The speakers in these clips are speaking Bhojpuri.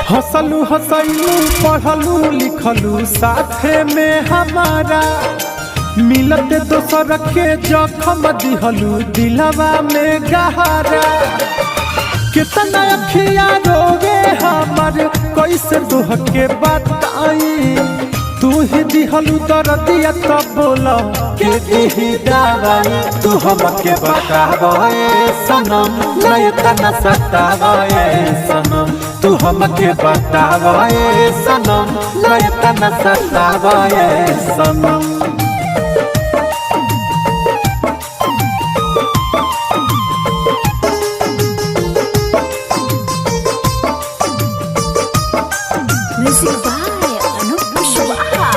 हंसलू हंसलू पढ़लू लिखलू साथे में हमारा मिलते दोसर के जखम दिहलू दिलवा में गहरा। कितना अखिया रोवे हमर कैसे तुह के बताई, तू ही दिहलू दर्दिया तब बोला के दिही दवाई। तू हमके बतावे सनम नहीं तना सतावे सनम, तू हमके बतावे सनम नहीं तना सतावे सनम। Music by Anup Kushwaha।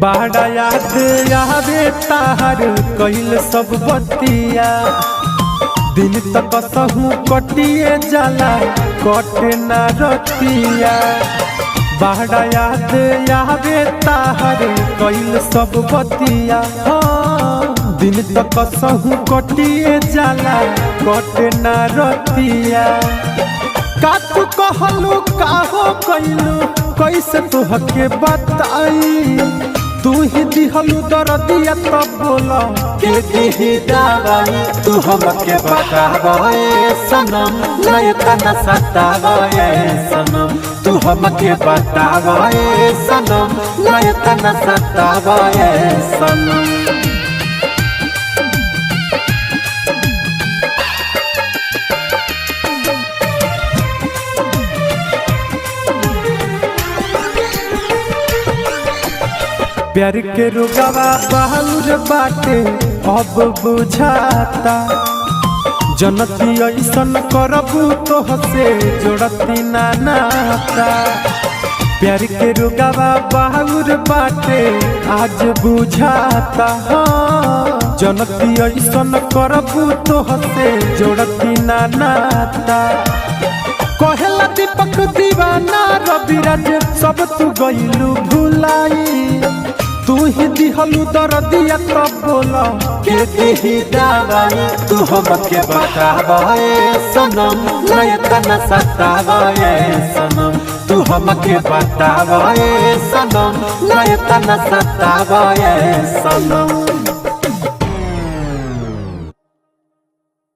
बाड़ा याद आवे ताहर कइल सब बतिया, दिन तक सहू कटिए जाला कटे न रतिया। बाड़ा याद आवे ताहर कइल सब बतिया, दिन तक सहू कटिए जाला कटे न रतिया। का तू कहलू काहो कइलू कैसे तुहके बताई, तू ही दिहलू दर्दिया तब बोला के दिही दवाई। तू हमके बतावे सनम नहीं तना सतावे सनम, तू हमके बतावे सनम नहीं तना सतावे सनम। प्यार के रुगवा बहुर बाटे अब बुझाता, जनती ऐसन करबू तो हसे जोड़ती ना नाता। प्यार के रुगवा बहुर बाटे आज बुझाता, जनती ऐसन करबू तो हसे जोड़ती ना नाता। कहेला दीपक दीवाना रविराज सब तू गइलू भुलाई, तू ही दिहलू दर्दिया तब बोला के दिही दवाई। तू हमके बतावे सनम नहीं तना सतावे सनम, तू हमके बतावे सनम नहीं तना सतावे सनम।